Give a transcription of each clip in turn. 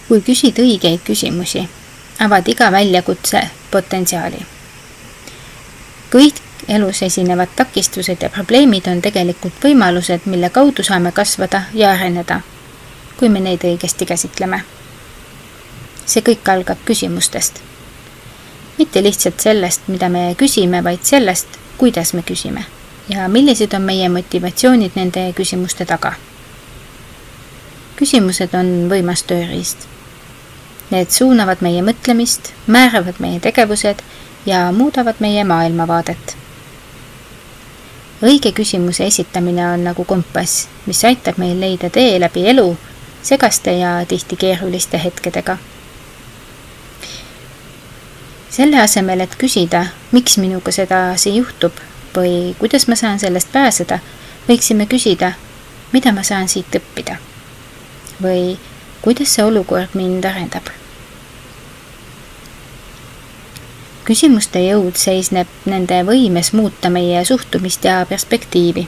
Kui küsid õigeid küsimusi, avad iga väljakutse potentsiaali. Kõik elus esinevad takistused ja probleemid on tegelikult võimalused, mille kaudu saame kasvada ja areneda, kui me neid õigesti käsitleme. See kõik algab küsimustest. Mitte lihtsalt sellest, mida me küsime, vaid sellest, kuidas me küsime ja millised on meie motivatsioonid nende küsimuste taga. Küsimused on võimas tööriist. Need suunavad meie mõtlemist, määravad meie tegevused ja muudavad meie maailmavaadet. Õige küsimuse esitamine on nagu kompass, mis aitab meil leida tee läbi elu segaste ja tihti keeruliste hetkedega. Selle asemel, et küsida, miks minuga see juhtub või kuidas ma saan sellest pääseda, võiksime küsida, mida ma saan siit õppida või kuidas see olukord mind arendab. Küsimuste jõud seisneb nende võimes muuta meie suhtumist ja perspektiivi.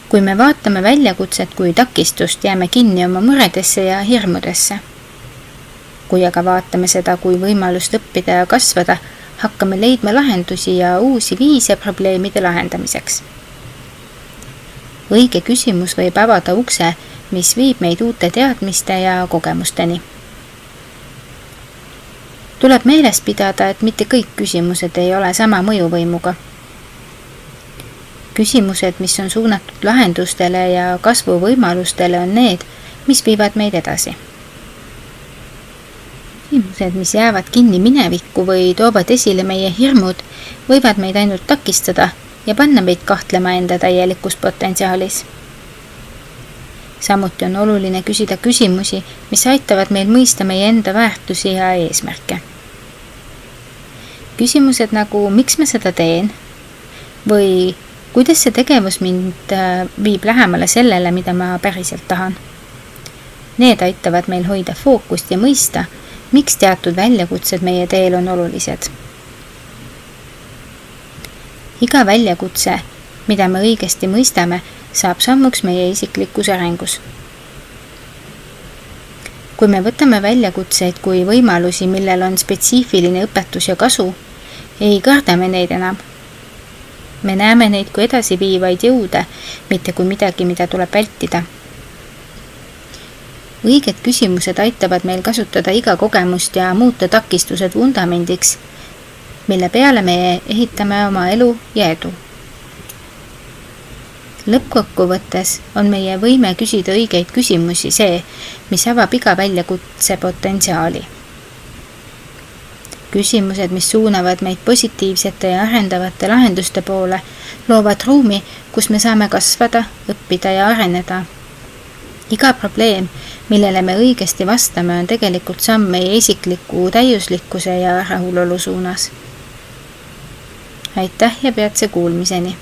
Kui me vaatame väljakutset kui takistust, jääme kinni oma muredesse ja hirmudesse. Kui aga vaatame seda kui võimalust õppida ja kasvada, hakkame leidma lahendusi ja uusi viise probleemide lahendamiseks. Õige küsimus võib avada ukse, mis viib meid uute teadmiste ja kogemusteni. Tuleb meeles pidada, et mitte kõik küsimused ei ole sama mõjuvõimuga. Küsimused, mis on suunatud lahendustele ja kasvuvõimalustele, on need, mis viivad meid edasi. Küsimused, mis jäävad kinni minevikku või toovad esile meie hirmud, võivad meid ainult takistada ja panna meid kahtlema enda täielikus potentsiaalis. Samuti on oluline küsida küsimusi, mis aitavad meil mõista meie enda väärtusi ja eesmärke. Küsimused nagu, miks ma seda teen? Või kuidas see tegevus mind viib lähemale sellele, mida ma päriselt tahan? Need aitavad meil hoida fookust ja mõista, miks teatud väljakutsed meie teel on olulised. Iga väljakutse, mida me õigesti mõistame, saab sammuks meie isiklikus arengus. Kui me võtame väljakutseid kui võimalusi, millel on spetsiifiline õpetus ja kasu, ei karda me neid enam. Me näeme neid kui edasiviivaid jõude, mitte kui midagi, mida tuleb vältida. Õiged küsimused aitavad meil kasutada iga kogemust ja muuta takistused vundamendiks, mille peale me ehitame oma elu ja edu. Lõppkokkuvõttes on meie võime küsida õigeid küsimusi see, mis avab iga väljakutse potentsiaali. Küsimused, mis suunavad meid positiivsete ja arendavate lahenduste poole, loovad ruumi, kus me saame kasvada, õppida ja areneda. Iga probleem, millele me õigesti vastame, on tegelikult samm meie isikliku täiuslikkuse ja rahulolu suunas. Aitäh ja peatse kuulmiseni!